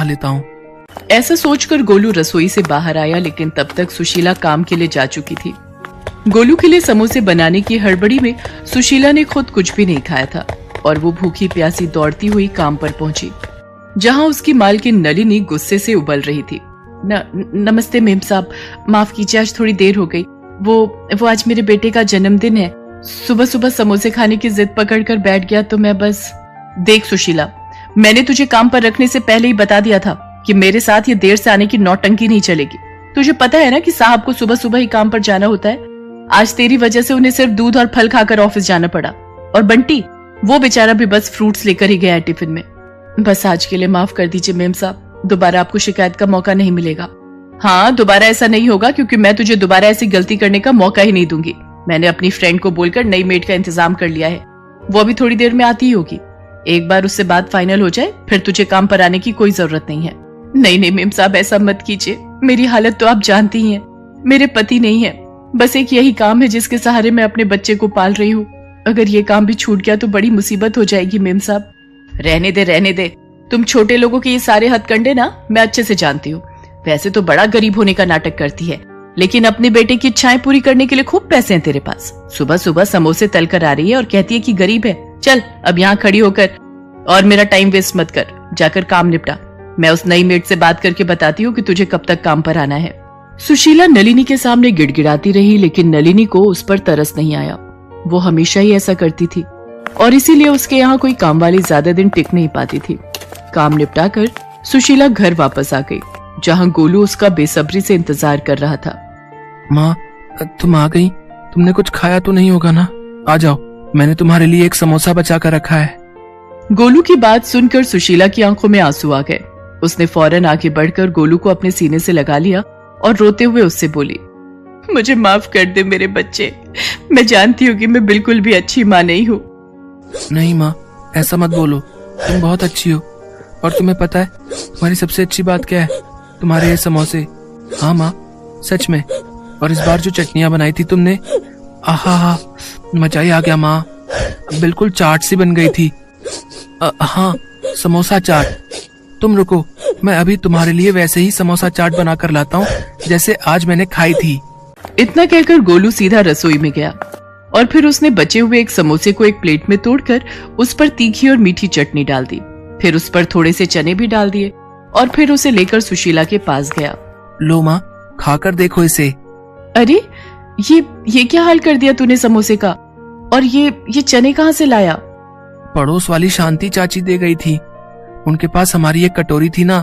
खा लेता हूँ। ऐसा सोचकर गोलू रसोई से बाहर आया, लेकिन तब तक सुशीला काम के लिए जा चुकी थी। गोलू के लिए समोसे बनाने की हड़बड़ी में सुशीला ने खुद कुछ भी नहीं खाया था और वो भूखी प्यासी दौड़ती हुई काम पर पहुंची, जहां उसकी मालकिन नलिनी गुस्से से उबल रही थी। नमस्ते मेम साहब, माफ कीजिए, आज थोड़ी देर हो गई। वो आज मेरे बेटे का जन्मदिन है। सुबह सुबह समोसे खाने की जिद पकड़कर बैठ गया तो मैं बस। देख सुशीला, मैंने तुझे काम पर रखने से पहले ही बता दिया था कि मेरे साथ ये देर से आने की नौटंकी नहीं चलेगी। तुझे पता है ना कि साहब को सुबह सुबह ही काम पर जाना होता है। आज तेरी वजह से उन्हें सिर्फ दूध और फल खाकर ऑफिस जाना पड़ा, और बंटी वो बेचारा भी बस फ्रूट्स लेकर ही गया है टिफिन में। बस आज के लिए माफ कर दीजिए मेम साहब, दोबारा आपको शिकायत का मौका नहीं मिलेगा। हाँ, दोबारा ऐसा नहीं होगा, क्योंकि मैं तुझे दोबारा ऐसी गलती करने का मौका ही नहीं दूंगी। मैंने अपनी फ्रेंड को बोलकर नई मेड का इंतजाम कर लिया है, वो अभी थोड़ी देर में आती ही होगी। एक बार उससे बात फाइनल हो जाए फिर तुझे काम पर आने की कोई जरूरत नहीं है। नहीं मेम साहब, ऐसा मत कीजिए, मेरी हालत तो आप जानती ही हैं। मेरे पति नहीं है, बस एक यही काम है जिसके सहारे मैं अपने बच्चे को पाल रही हूँ। अगर ये काम भी छूट गया तो बड़ी मुसीबत हो जाएगी मेम साहब। रहने दे, तुम छोटे लोगों के ये सारे हथकंडे ना मैं अच्छे से जानती हूँ। वैसे तो बड़ा गरीब होने का नाटक करती है, लेकिन अपने बेटे की इच्छाएं पूरी करने के लिए खूब पैसे हैं तेरे पास। सुबह सुबह समोसे तल कर आ रही है और कहती है कि गरीब है। चल अब यहाँ खड़ी होकर और मेरा टाइम वेस्ट मत कर, जाकर काम निपटा। मैं उस नई मेड से बात करके बताती हूँ कि तुझे कब तक काम पर आना है। सुशीला नलिनी के सामने गिड़गिड़ाती रही, लेकिन नलिनी को उस पर तरस नहीं आया। वो हमेशा ही ऐसा करती थी और इसीलिए उसके यहाँ कोई काम वाली ज्यादा दिन टिक नहीं पाती थी। काम निपटा कर सुशीला घर वापस आ गई, जहाँ गोलू उसका बेसब्री से इंतजार कर रहा था। माँ, तुम आ गई? तुमने कुछ खाया तो नहीं होगा ना? आ जाओ, मैंने तुम्हारे लिए एक समोसा बचा कर रखा है। गोलू की बात सुनकर सुशीला की आंखों में आंसू आ गए। उसने फौरन आगे बढ़कर गोलू को अपने सीने से लगा लिया और रोते हुए उससे बोली, मुझे माफ कर दे मेरे बच्चे, मैं जानती हूँ कि मैं बिल्कुल भी अच्छी माँ नहीं हूँ। नहीं माँ, ऐसा मत बोलो, तुम बहुत अच्छी हो। और तुम्हें पता है तुम्हारी सबसे अच्छी बात क्या है? तुम्हारे ये समोसे। हाँ माँ, सच में। और इस बार जो चटनियाँ बनाई थी तुमने, आहा, मजा ही आ गया माँ, बिल्कुल चाट सी बन गई थी। हाँ, समोसा चाट। तुम रुको, मैं अभी तुम्हारे लिए वैसे ही समोसा चाट बनाकर लाता हूँ जैसे आज मैंने खाई थी। इतना कहकर गोलू सीधा रसोई में गया और फिर उसने बचे हुए एक समोसे को एक प्लेट में तोड़कर उस पर तीखी और मीठी चटनी डाल दी। फिर उस पर थोड़े से चने भी डाल दिए और फिर उसे लेकर सुशीला के पास गया। लो माँ, खाकर देखो इसे। अरे ये क्या हाल कर दिया तूने समोसे का? और ये चने कहाँ से लाया? पड़ोस वाली शांति चाची दे गई थी, उनके पास हमारी एक कटोरी थी ना,